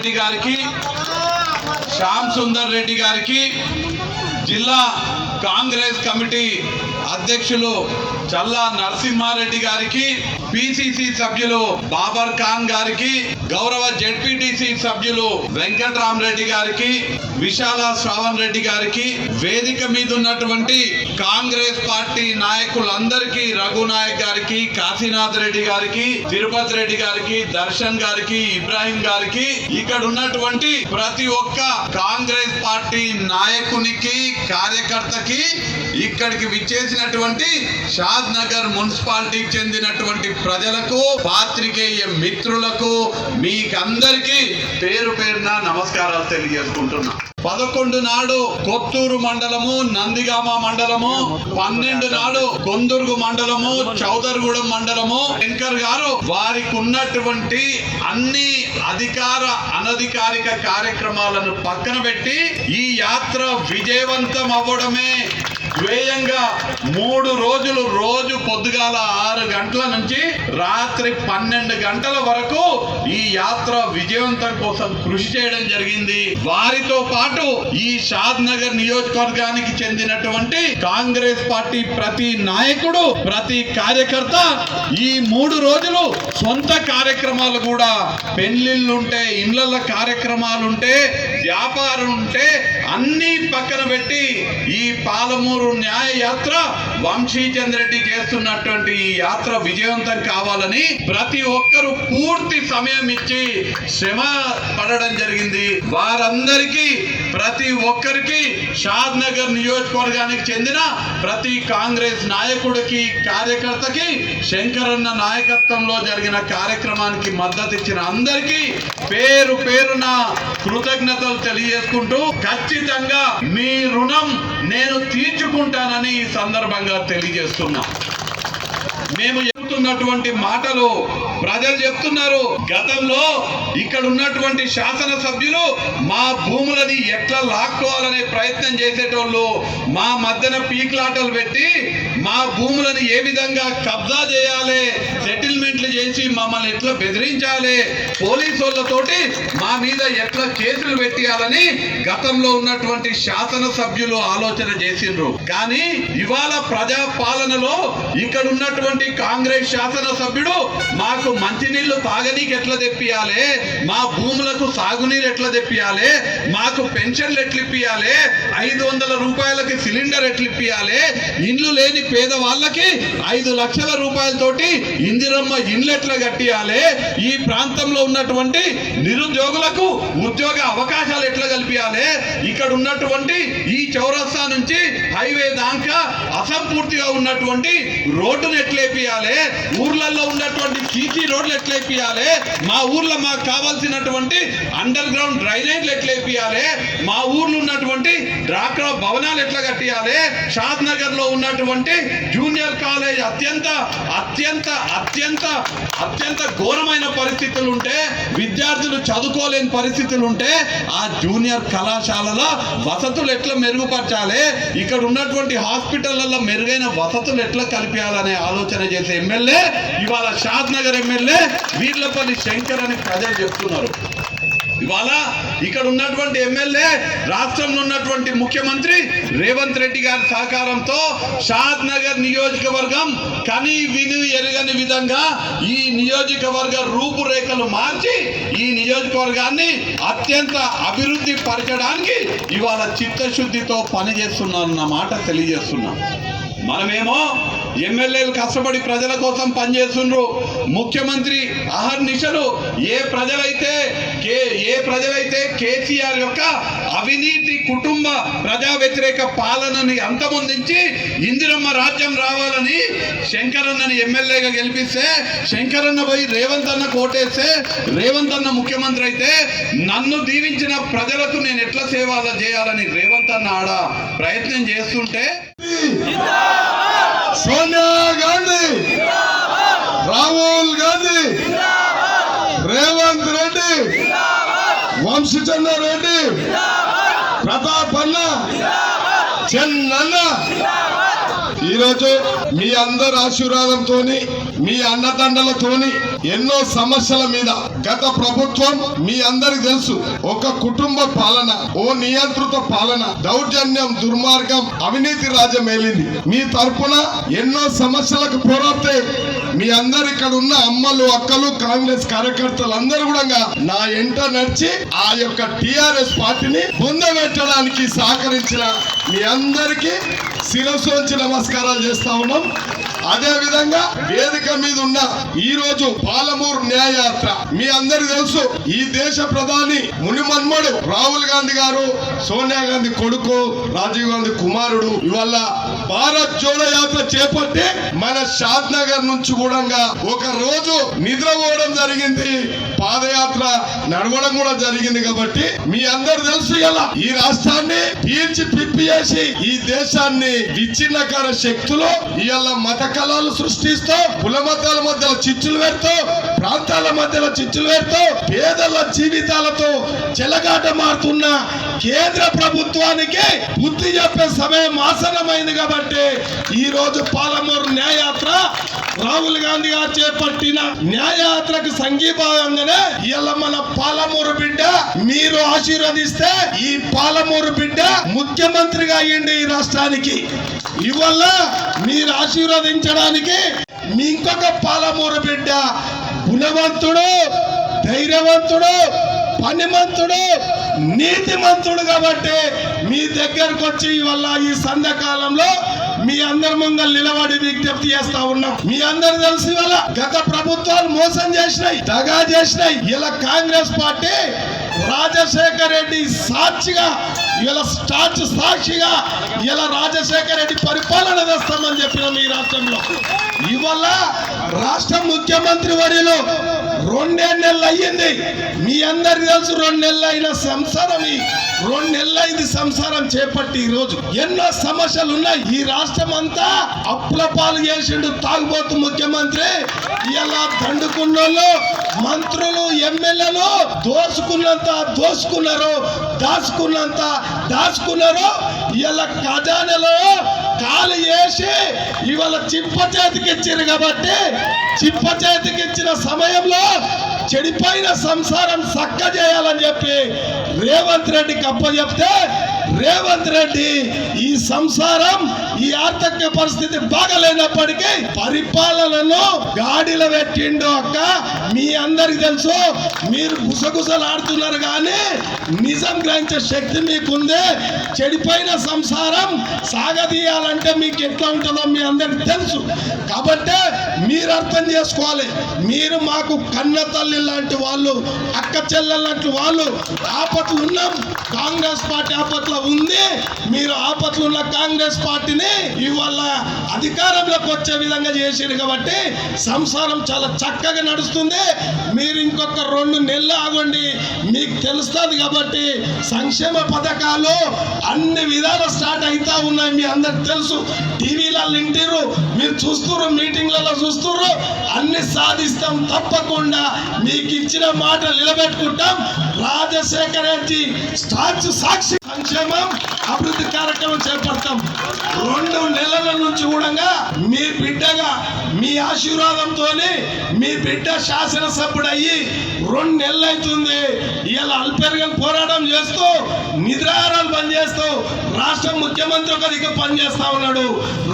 రెడ్డి గారికి, శ్యామ్ సుందర్ రెడ్డి గారికి, జిల్లా కాంగ్రెస్ కమిటీ అధ్యక్షులు చల్లా నరసింహారెడ్డి గారికి, పిసిసి సభ్యులు బాబర్ ఖాన్ గారికి, గౌరవ జెడ్పీటీసీ సభ్యులు వెంకటరామరెడ్డి గారికి, విశాల శ్రావణ్ రెడ్డి గారికి, వేదిక మీద ఉన్నటువంటి కాంగ్రెస్ పార్టీ నాయకులందరికీ, రఘునాయక్ గారికి, కాశీనాథ్ రెడ్డి గారికి, తిరుపతి రెడ్డి గారికి, దర్శన్ గారికి, ఇబ్రాహిం గారికి, ఇక్కడ ఉన్నటువంటి ప్రతి ఒక్క కాంగ్రెస్ పార్టీ నాయకునికి, కార్యకర్తకి, ఇక్కడికి విచ్చేసినటువంటి షాద్ నగర్ మున్సిపాలిటీకి చెందినటువంటి ప్రజలకు, పాత్రికేయ మిత్రులకు, మీకందరికీ పేరు పేరున నమస్కారాలు తెలియజేసుకుంటున్నా. 11 నాడు కొత్తూరు మండలము, నందిగామ మండలము, 12 నాడు కొందుర్గు మండలము, చౌదరిగూడెం మండలము, శంకర్ గారు వారికి ఉన్నటువంటి అన్ని అధికార అనధికారిక కార్యక్రమాలను పక్కన పెట్టి ఈ యాత్ర విజయవంతం అవ్వడమే ధ్యేయంగా 3 రోజులు, రోజు పొద్దుగాల 6 గంటల నుంచి రాత్రి 12 గంటల వరకు ఈ యాత్ర విజయవంతం కోసం కృషి చేయడం జరిగింది. వారితో పాటు ఈ షాద్ నగర్ నియోజకవర్గానికి చెందినటువంటి కాంగ్రెస్ పార్టీ ప్రతి నాయకుడు, ప్రతి కార్యకర్త ఈ 3 రోజులు సొంత కార్యక్రమాలు కూడా, పెళ్లిళ్ళుంటే, ఇళ్ల కార్యక్రమాలుంటే, వ్యాపారం ఉంటే అన్ని పక్కన పెట్టి ఈ పాలమూరు న్యాయ యాత్ర వంశీచంద్ర రెడ్డి చేస్తున్నటువంటి ఈ యాత్ర విజయవంతం కావాలని ప్రతి ఒక్కరూ పూర్తి సమయం ఇచ్చి శ్రమ పడడం జరిగింది. వారందరికీ, ప్రతి ఒక్కరికి, షాద్ నగర్ నియోజకవర్గానికి చెందిన ప్రతి కాంగ్రెస్ నాయకుడికి, కార్యకర్తకి, శంకరన్న నాయకత్వంలో జరిగిన కార్యక్రమానికి మద్దతు ఇచ్చిన అందరికీ పేరు పేరున కృతజ్ఞతలు తెలియజేసుకుంటూ, ఖచ్చితంగా మీ రుణం నేను తీర్చుకుంటానని ఈ సందర్భంగా తెలియజేస్తున్నా. మేము చెప్తున్నటువంటి మాటలు ప్రజలు చెప్తున్నారు. గతంలో ఇక్కడ ఉన్నటువంటి శాసనసభ్యులు మా భూములని ఎట్లా లాక్కోవాలనే ప్రయత్నం చేసేటోళ్ళు, మా మధ్యన పీక్లాటలు పెట్టి మా భూములను ఏ విధంగా కబ్జా చేయాలి, సెటిల్మెంట్లు చేసి మమ్మల్ని ఎట్లా బెదిరించాలి, పోలీసు వాళ్ళతోటి మా మీద ఎట్లా కేసులు పెట్టాలని గతంలో ఉన్నటువంటి శాసనసభ్యులు ఆలోచన చేసిండ్రు. కానీ ఇవాళ ప్రజా పాలనలో ఇక్కడ ఉన్నటువంటి కాంగ్రెస్ శాసనసభ్యుడు మాకు మంచినీళ్లు తాగనీకి ఎట్లా తెప్పియాలి, మా భూములకు సాగునీరు ఎట్లా తెప్పియాలి, మాకు పెన్షన్లు ఎట్లా ఇప్పియాలి, 500 రూపాయలకి సిలిండర్ ఎట్లా ఇప్పియాలి, ఇండ్లు లేని పేదవాళ్ళకి 5 లక్షల రూపాయలతోటి ఇందిరమ్మ ఇండ్లు ఎట్లా కట్టియాలి, ఈ ప్రాంతంలో ఉన్నటువంటి నిరుద్యోగులకు ఉద్యోగ అవకాశాలు ఎట్లా కల్పించాలి, ఇక్కడ ఉన్నటువంటి ఈ చౌరస్తా నుంచి హైవే దాకా అసంపూర్తిగా ఉన్నటువంటి రోడ్డును ఎట్లా వేపియాలి, ఊర్లలో ఉన్నటువంటి సీసీ రోడ్లు ఎట్లా వేపియాలి, మా ఊర్లో మాకు కావాల్సినటువంటి అండర్ గ్రౌండ్ డ్రైనేజ్లు ఎట్లా వేపియాలి, మా ఊర్లో ఉన్నటువంటి డ్వాక్రా భవనాలు ఎట్లా కట్టియాలి, షాద్ నగర్ లో ఉన్నటువంటి జూనియర్ కాలేజ్ అత్యంత అత్యంత అత్యంత అత్యంత ఘోరమైన పరిస్థితులు ఉంటే, విద్యార్థులు చదువుకోలేని పరిస్థితులు ఉంటే ఆ జూనియర్ కళాశాలల వసతులు ఎట్లా మెరుగుపరచాలి, ఇక్కడ ఉన్నటువంటి హాస్పిటళ్లలో మెరుగైన వసతులు ఎట్లా కల్పించాలనే ఆలోచన చేసే ఎమ్మెల్యే ఇవాళ షాద్ నగర్ ఎమ్మెల్యే వీర్లపల్లి శంకర్ అని ప్రజలు చెప్తున్నారు. ఇవాళ ఇక్కడ ఉన్నటువంటి ఎమ్మెల్యే, రాష్ట్రంలో ఉన్నటువంటి ముఖ్యమంత్రి రేవంత్ రెడ్డి గారి సహకారంతో షాద్ నగర్ నియోజకవర్గం కని విని ఎరగని విధంగా ఈ నియోజకవర్గ రూపురేఖలు మార్చి ఈ నియోజకవర్గాన్ని అత్యంత అభివృద్ధి పరచడానికి ఇవాళ చిత్తశుద్ధితో పనిచేస్తున్నారన్న మాట తెలియజేస్తున్నాం. మనమేమో ఎమ్మెల్యేలు కష్టపడి ప్రజల కోసం పనిచేస్తుండ్రు, ముఖ్యమంత్రి అహర్నిశలు ఏ ప్రజలైతే కేసీఆర్ యొక్క అవినీతి కుటుంబ ప్రజా వ్యతిరేక పాలనని అంతమొందించి ఇందిరమ్మ రాజ్యం రావాలని శంకరన్నని ఎమ్మెల్యేగా గెలిపిస్తే, శంకరన్న పోయి రేవంత్ అన్న కోటేస్తే, రేవంత్ అన్న ముఖ్యమంత్రి అయితే నన్ను దీవించిన ప్రజలకు నేను ఎట్లా సేవ చేయాలని రేవంత్ అన్న ఆడ ప్రయత్నం చేస్తుంటే, సోనియా గాంధీ, రాహుల్ గాంధీ, రేవంత్ రెడ్డి, వంశీచంద్ర రెడ్డి, ప్రతాప్ అన్న, చెన్నన్న, ఈరోజు మీ అందరి ఆశీర్వాదంతో, మీ అన్నదండలతోని ఎన్నో సమస్యల మీద గత ప్రభుత్వం మీ అందరికి తెలుసు, ఒక కుటుంబ పాలన, ఓ నియంత్రిత పాలన, దౌర్జన్యం, దుర్మార్గం, అవినీతి రాజ్యం ఏలింది. మీ తరపున ఎన్నో సమస్యలకు పోరాడితే మీ అందరు ఇక్కడ ఉన్న అమ్మలు, అక్కలు, కాంగ్రెస్ కార్యకర్తలు అందరూ కూడా నా ఎంట నడిచి ఆ యొక్క టిఆర్ఎస్ పార్టీని పొందబెట్టడానికి సహకరించిన మీ అందరికీ శిరస్సు నమస్కారాలు చేస్తా ఉన్నాం. అదే విధంగా వేదిక మీద ఉన్న ఈ రోజు పాలమూరు న్యాయయాత్ర మీ అందరికి తెలుసు, ఈ దేశ ప్రధాని మునిమన్మడు రాహుల్ గాంధీ గారు, సోనియా గాంధీ కొడుకు, రాజీవ్ గాంధీ కుమారుడు ఇవాళ భారత్ జోడో యాత్ర చేపట్టి మన షాద్ నగర్ నుంచి కూడా ఒక రోజు నిద్రపోవడం జరిగింది, పాదయాత్ర నడవడం కూడా జరిగింది. కాబట్టి మీ అందరు తెలుసు, ఇలా ఈ రాష్ట్రాన్ని పీల్చి పిప్పి చేసి ఈ దేశాన్ని విచ్ఛిన్నకర శక్తులు ఇవాళ మత కళలు సృష్టిస్తూ, కుల మతాల మధ్యలో చిచ్చులు పెడుతూ, ప్రాంతాల మధ్యలో చిచ్చులు పెడుతూ, పేదల జీవితాలతో చెలగాట మారుతున్న కేంద్ర ప్రభుత్వానికి బుద్ధి చెప్పే సమయం ఆసన్నమైంది. కాబట్టి ఈ రోజు పాలమూరు న్యాయయాత్ర రాహుల్ గాంధీ గారు చేపట్టిన న్యాయయాత్రకు సంఘీభావంగానే ఇలా మన పాలమూరు బిడ్డ మీరు ఆశీర్వదిస్తే ఈ పాలమూరు బిడ్డ ముఖ్యమంత్రిగా అయ్యింది ఈ రాష్ట్రానికి. ఇవల్ల మీరు ఆశీర్వదించడానికి మీ ఇంకొక పాలమూరు బిడ్డ గుణవంతుడు, ధైర్యవంతుడు, పనిమంతుడు, నీతిమంతుడు కాబట్టి మీ దగ్గరకు వచ్చి ఇవల్ల ఈ సంధ్యకాలంలో మీ అందరి ముందు నిలబడి విజ్ఞప్తి చేస్తా ఉన్నాం. మీ అందరు తెలిసి వల్ల గత ప్రభుత్వాలు మోసం చేసినాయి, దగా చేసినాయి. ఇలా కాంగ్రెస్ పార్టీ రాజశేఖర రెడ్డి సాక్షిగా, ఇలా స్టార్చ్ సాక్షిగా ఇలా రాజశేఖర రెడ్డి పరిపాలన చేస్తామని చెప్పినాం ఈ రాష్ట్రంలో. ఇవాళ రాష్ట్ర ముఖ్యమంత్రి వర్యులు 2 నెలలు అయ్యింది. మీ అందరికి తెలుసు, 2 నెలలు అయిన సంసారం, 2 నెలలు అయింది సంసారం చేపట్టి. ఈ రోజు ఎన్నో సమస్యలు ఉన్నాయి. ఈ రాష్ట్రం అంతా అప్పుల పాలు చేసిండు తాగుబోతు ముఖ్యమంత్రి. ఇలా దండుకున్నోళ్ళు, మంత్రులు, ఎమ్మెల్యేలు దోసుకున్నంత దోసుకున్నారు, దాచుకున్నంత దాచుకున్నారు. ఇలా ఖజానాలో కాలు వేసి ఇవాళ చిప్ప చేతికి ఇచ్చారు. కాబట్టి చిప్ప చేతికి ఇచ్చిన సమయంలో చెడిపోయిన సంసారం చక్క చేయాలని చెప్పి రేవంత్ రెడ్డికి అప్పచెప్తే రేవంత్ రెడ్డి ఈ సంసారం, ఈ ఆర్థిక పరిస్థితి బాగలేనప్పటికీ పరిపాలనను గాడిలో పెట్టిండు. అక్క మీ అందరికి తెలుసు, మీరు గుసగుసలాడుతున్నారు కానీ నిజం గ్రహించే శక్తి మీకుంది. చెడిపోయిన సంసారం సాగదీయాలంటే మీకు ఎట్లా ఉంటుందో మీ అందరికి తెలుసు. కాబట్టి మీరు అర్థం చేసుకోవాలి. మీరు మాకు కన్న తల్లి లాంటి వాళ్ళు, అక్క చెల్లెలు లాంటి వాళ్ళు. ఆపత్తులు ఉన్నాం, కాంగ్రెస్ పార్టీ ఆపత్తులో ఉంది. మీరు ఆపత్తులు ఉన్న కాంగ్రెస్ పార్టీని ఇవాళ అధికారంలోకి వచ్చే విధంగా చేసారు. కాబట్టి సంసారం చాలా చక్కగా నడుస్తుంది. మీరు ఇంకొక 2 నెలలు ఆగండి, మీకు తెలుస్తుంది. కాబట్టి సంక్షేమ పథకాలు అన్ని విధాలు స్టార్ట్ అవుతా ఉన్నాయి. మీ అందరికి తెలుసు, టీవీలలో వింటారు, మీరు చూస్తున్నారు, మీటింగ్లలో చూస్తున్నారు. అన్ని సాధిస్తాం తప్పకుండా. మీకు ఇచ్చిన మాట నిలబెట్టుకుంటాం. రాజశేఖర రెడ్డి స్టార్చ్ సాక్షి సంక్షేమం, అభివృద్ధి కార్యక్రమం చేపడతాం. 2 నెలల నుంచి కూడా మీ బిడ్డగా, మీ ఆశీర్వాదంతో మీ బిడ్డ శాసనసభ్యుడు అయ్యి 2 నెలలు అవుతుంది. ఇలా అల్పెరగం పోరాటం చేస్తూ, నిద్రాహారాలు బంద్ చేస్తూ, రాష్ట్ర ముఖ్యమంత్రి ఒక దిక్కు పనిచేస్తా ఉన్నాడు,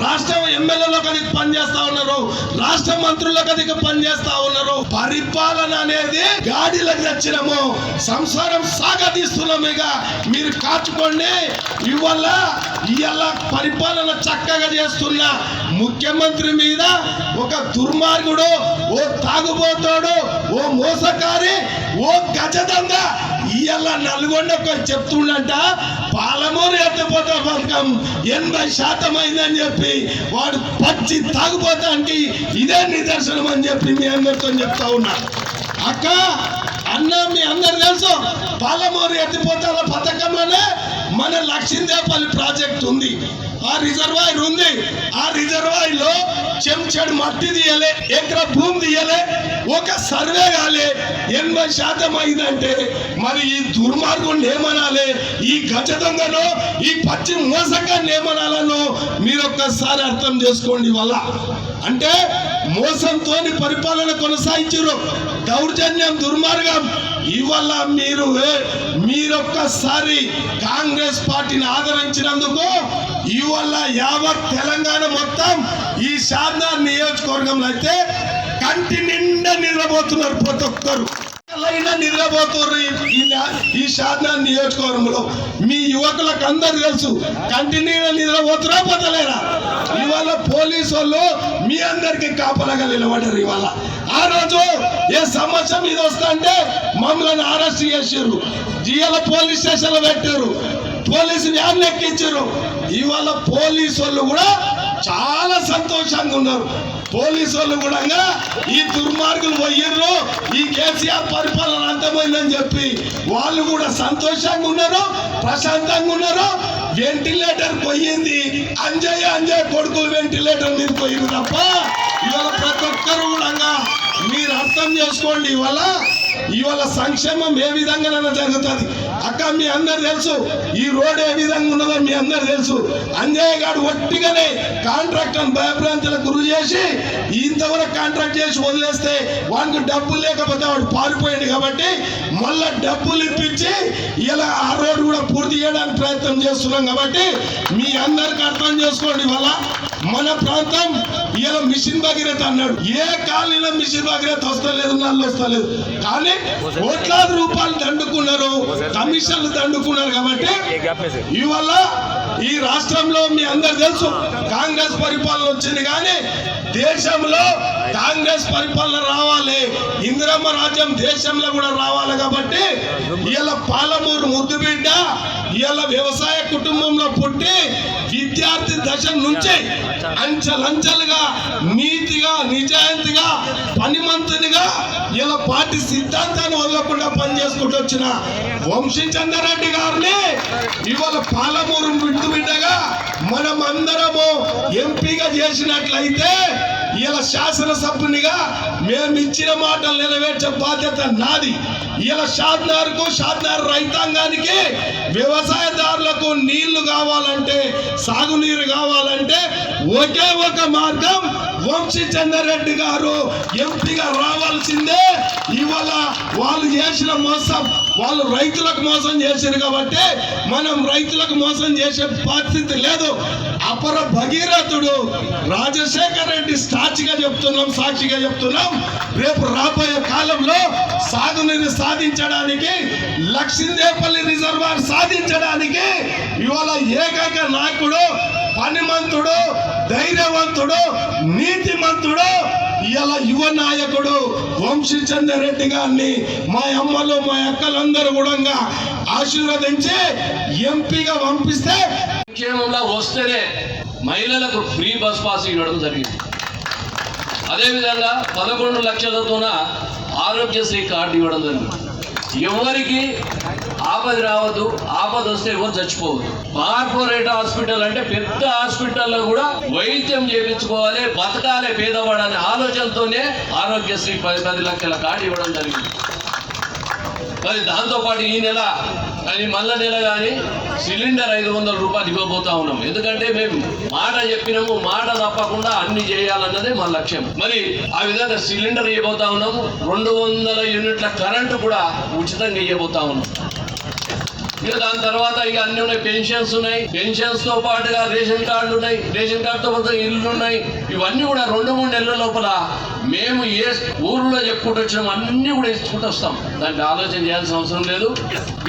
రాష్ట్ర ఎమ్మెల్యేలు ఒక దిక్కు పనిచేస్తా ఉన్నారు, రాష్ట్ర మంత్రులు ఒక దిక్కు పనిచేస్తా ఉన్నారు. పరిపాలన అనేది గాడిలకు తెచ్చినాము, సంసారం సాగదీస్తున్నాం. ఇక మీరు కాచుకోండి. ఇవాళ పరిపాలన చక్కగా చేస్తున్న ముఖ్యమంత్రి మీద ఒక దుర్మార్గుడు, ఓ తాగుబోతాడు, ఓ మోసకారి, ఓ గజదంగ ఇవాళ నల్గొండకు చెప్తుండంట పాలమూరు ఎత్తిపోతా పథకం 80% అయిందని చెప్పి వాడు పచ్చి తాగుపోతానికి ఇదే నిదర్శనం అని చెప్పి మీ అందరితో చెప్తా ఉన్నా. అక్క అన్న మీ అందరు తెలుసు, పాలమూరు ఎత్తిపోతాల పథకంలోనే మన లక్ష్మీదేవపల్లి ప్రాజెక్ట్ ఉంది. ఆ రిజర్వాయర్ ఉంది. ఆ రిజర్వాయర్ లో చెంచాడు మట్టి తీయలే, ఎకరా భూమి తీయలే, ఒక సర్వే కాలే. 80% అయిందంటే మరి ఈ దుర్మార్గుని ఏమనాలి, ఈ గజ దొంగను, ఈ పచ్చి మోసగాన్ని ఏమనాలనో మీరు ఒక్కసారి అర్థం చేసుకోండి. వల్ల అంటే మోసంతో పరిపాలన కొనసాగించారు, దౌర్జన్యం, దుర్మార్గం. ఇవాళ మీరొక్కసారి కాంగ్రెస్ పార్టీని ఆదరించినందుకు ఇవాళ యావత్ తెలంగాణ మొత్తం ఈ షాద్నగర్ నియోజకవర్గంలో అయితే కంటి నిండా నిద్రపోతున్నారు. ప్రతి ఒక్కరు నిద్రపోతున్నారు ఈ షాద్నగర్ నియోజకవర్గంలో. మీ యువకులకు అందరు తెలుసు, కంటి నిండా నిద్రపోతున్నా పోతలేరా. ఇవాళ పోలీసు వాళ్ళు మీ అందరికి కాపలాగా నిలబడ్డారు. ఇవాళ ఆ రోజు ఏ సమస్య మీద వస్తా అంటే మమ్మల్ని అరెస్ట్ చేసారు, జిఎల పోలీస్ స్టేషన్ లో పెట్టారు, పోలీసు వ్యాన్ ఎక్కించారు. ఇవాళ పోలీసు వాళ్ళు కూడా చాలా సంతోషంగా ఉన్నారు. పోలీసు వాళ్ళు కూడా ఈ దుర్మార్గులు పోయిర్రు, ఈ కేసీఆర్ పరిపాలన అంతమైందని చెప్పి వాళ్ళు కూడా సంతోషంగా ఉన్నారు, ప్రశాంతంగా ఉన్నారు. వెంటిలేటర్ పోయింది, అంజయ్య కొడుకులు వెంటిలేటర్ మీద పోయింది తప్ప ఇవాళ ప్రతి ఒక్కరు కూడా మీరు అర్థం చేసుకోండి. ఇవాళ సంక్షేమం ఏ విధంగానైనా జరుగుతుంది. అక్క మీ అందరు తెలుసు, ఈ రోడ్ ఏ విధంగా ఉన్నదో మీ అందరు తెలుసు. అంజయ్య గారు ఒట్టిగానే కాంట్రాక్ట్ భయభ్రాంతులకు గురి చేసి ఇంతవరకు కాంట్రాక్ట్ చేసి వదిలేస్తే వానికి డబ్బులు లేకపోతే వాడు పారిపోయాడు కాబట్టి మళ్ళా డబ్బులు ఇప్పించి ఇలా ఆ రోడ్ కూడా పూర్తి చేయడానికి ప్రయత్నం చేస్తున్నాం. కాబట్టి మీ అందరికి అర్థం చేసుకోండి. వల్ల మన ప్రాంతం ఇలా మిషన్ భగీరథ అన్నాడు, ఏ కాలనీలో మిషన్ భగీరథ వస్తలేదు, నల్లు వస్తలేదు. కానీ కోట్లాది రూపాయలు దండుకున్నారు, కమిషన్లు దండుకున్నారు. కాబట్టి ఇవాళ ఈ రాష్ట్రంలో మీ అందరు తెలుసు కాంగ్రెస్ పరిపాలన వచ్చింది. కానీ దేశంలో కాంగ్రెస్ పరిపాలన రావాలి, ఇందిరమ్మ రాజ్యం దేశంలో కూడా రావాలి. కాబట్టి ఇలా పాలమూరు ముద్దు బిడ్డ ఇలా వ్యవసాయ కుటుంబంలో పుట్టి విద్యార్థి దశ నుంచి అంచెలంచెలుగా నీతిగా నిజాయితీగా పనిమంతునిగా ఇలా పార్టీ సిద్ధాంతాన్ని వదలకుండా పనిచేసుకుంటూ వచ్చిన వంశీచంద్రారెడ్డి గారిని ఇవాళ పాలమూరు బిడ్డగా మనం అందరము ఎంపీగా చేసినట్లయితే ఇలా శాసనసభ్యునిగా మేము ఇచ్చిన మాటలు నెరవేర్చే బాధ్యత నాది. ఇలా షాద్నగర్ రైతాంగానికి వ్యవసాయదారులకు నీళ్లు కావాలంటే, సాగునీరు కావాలంటే ఒకే ఒక మార్గం వంశీచంద్రారెడ్డి గారు ఎంపీగా రావాల్సిందే. ఇవాళ వాళ్ళు చేసిన మోసం, వాళ్ళు రైతులకు మోసం చేశారు కాబట్టి మనం రైతులకు మోసం చేసే పరిస్థితి లేదు. అపర భగీరథుడు రాజశేఖర్ రెడ్డి సాక్షిగా చెప్తున్నాం, రేపు రాబోయే కాలంలో సాగునీరు సాధించడానికి, లక్ష్మీదేపల్లి రిజర్వాయర్ సాధించడానికి ఇవాళ ఏకైక నాయకుడు, పనిమంతుడు, ధైర్యవంతుడు, నీతిమంతుడు, ఇలా యువ నాయకుడు వంశీచంద్రారెడ్డి గారిని మా అమ్మలు మా అక్కలందరూ కూడా ఆశీర్వదించి ఎంపీగా పంపిస్తే సంక్షేమంలో వస్తేనే మహిళలకు ఫ్రీ బస్ పాస్ ఇవ్వడం జరిగింది. అదేవిధంగా 11 లక్షలతోన ఆరోగ్యశ్రీ కార్డు ఇవ్వడం జరిగింది. ఎవరికి ఆపద రావద్దు, ఆపద వస్తే ఎవరు చచ్చిపోవద్దు. కార్పొరేట్ హాస్పిటల్ అంటే పెద్ద హాస్పిటల్లో కూడా వైద్యం చేయించుకోవాలి, బతకాలి పేదవాడు అనే ఆలోచనతోనే ఆరోగ్యశ్రీ 10 లక్షల కార్డు ఇవ్వడం జరిగింది. మరి దాంతోపాటు ఈ నెల కానీ మళ్ళా నెల కానీ సిలిండర్ 500 రూపాయలు ఇవ్వబోతా ఉన్నాం. ఎందుకంటే మేము మాట చెప్పినాము, మాట తప్పకుండా అన్ని చేయాలన్నదే మా లక్ష్యం. మరి ఆ విధంగా సిలిండర్ ఇవ్వబోతా ఉన్నాము. 200 యూనిట్ల కరెంటు కూడా ఉచితంగా ఇవ్వబోతా ఉన్నాం. ఇక దాని తర్వాత ఇక అన్ని ఉన్నాయి, పెన్షన్స్ ఉన్నాయి, పెన్షన్స్ తో పాటుగా రేషన్ కార్డులు ఉన్నాయి, రేషన్ కార్డుతో పాటు ఇల్లు ఉన్నాయి. ఇవన్నీ కూడా 2-3 నెలల లోపల మేము ఏ ఊర్లో చెప్పుకుంటూ వచ్చినాం అన్ని కూడా ఇచ్చుకుంటూ వస్తాం. దానికి ఆలోచన చేయాల్సిన అవసరం లేదు.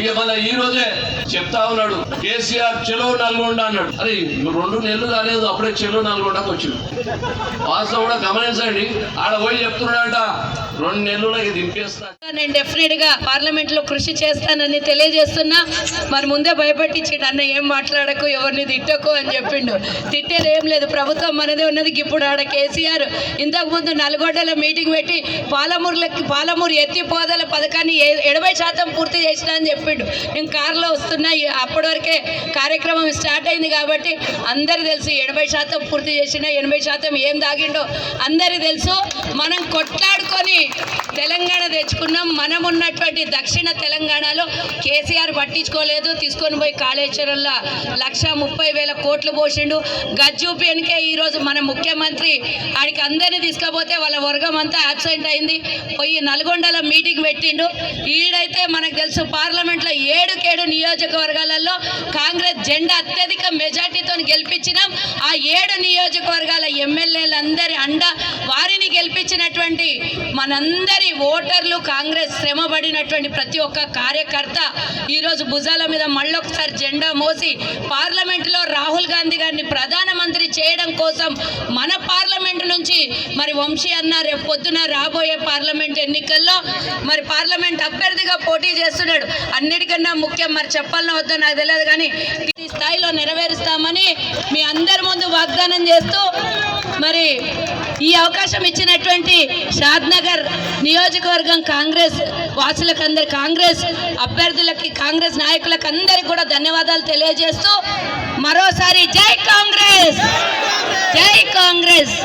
ఇక మళ్ళీ ఈ రోజే చెప్తా ఉన్నాడు కేసీఆర్ చెలో నల్గొండ అన్నాడు. అరే 2 నెలలు కాలేదు, అప్పుడే చెలో నల్గొండకు వచ్చింది. వాస్తవం కూడా గమనించండి. ఆడ పోయి చెప్తున్నాడట 2 నెలలకి దింపేస్తా. నేను డెఫినెట్ గా పార్లమెంట్ లో కృషి చేస్తానని తెలియజేస్తున్నా. మరి ముందే భయపెట్టించిండు, అన్న ఏం మాట్లాడకు, ఎవరిని తిట్టకు అని చెప్పిండు. తిట్టేది ఏం లేదు, ప్రభుత్వం మనదే ఉన్నది. ఇప్పుడు ఆడ కేసీఆర్ ఇంతకు ముందు నల్గొండలో మీటింగ్ పెట్టి పాలమూరు ఎత్తిపోదల పథకాన్ని 70% పూర్తి చేసిన అని చెప్పిండు. నేను కారులో వస్తున్నా, అప్పటి వరకే కార్యక్రమం స్టార్ట్ అయింది కాబట్టి అందరు తెలుసు 70% పూర్తి చేసిన, 80% ఏం దాగిండో అందరికి తెలుసు. మనం కొట్లాడుకొని తెలంగాణ తెచ్చుకున్నాం. మనం ఉన్నటువంటి దక్షిణ తెలంగాణలో కేసీఆర్ పట్టించుకోలేదు. తీసుకొని పోయి కాళేశ్వరంలో 1,30,000 కోట్లు పోసిండు. గజ్జూపియన్కే ఈరోజు మన ముఖ్యమంత్రి ఆడికి అందరినీ తీసుకపోతే వాళ్ళ వర్గం అంతా అబ్సెంట్ అయింది. పోయి నల్గొండలో మీటింగ్ పెట్టిండు. ఈడైతే మనకు తెలుసు పార్లమెంట్లో 7 నియోజకవర్గాలలో కాంగ్రెస్ జెండా అత్యధిక మెజార్టీతో గెలిపించినాం. ఆ 7 నియోజకవర్గాల ఎమ్మెల్యేలందరి అండ, వారిని గెలిపించినటువంటి మనందరి ఓటర్లు, కాంగ్రెస్ శ్రమపడినటువంటి ప్రతి ఒక్క కార్యకర్త ఈరోజు భుజాల మీద మళ్ళొకసారి జెండా మోసి పార్లమెంటులో రాహుల్ గాంధీ గారిని ప్రధానమంత్రి చేయడం కోసం మన పార్లమెంటు నుంచి మరి వంశీ అన్న రేపు పొద్దున రాబోయే పార్లమెంట్ ఎన్నికల్లో మరి పార్లమెంట్ అభ్యర్థిగా పోటీ చేస్తున్నాడు. అన్నిటికన్నా ముఖ్యం, మరి చెప్పాలనో వద్దో నాకు తెలియదు కానీ ఈ స్థాయిలో నెరవేరుస్తామని మీ అందరి ముందు వాగ్దానం చేస్తూ మరి ఈ అవకాశం ఇచ్చినటువంటి షాద్నగర్ నియోజకవర్గం కాంగ్రెస్ వాసులకు అందరి, కాంగ్రెస్ అభ్యర్థులకి, కాంగ్రెస్ నాయకులకు అందరికి కూడా ధన్యవాదాలు తెలియజేస్తూ మరోసారి జై కాంగ్రెస్, జై కాంగ్రెస్.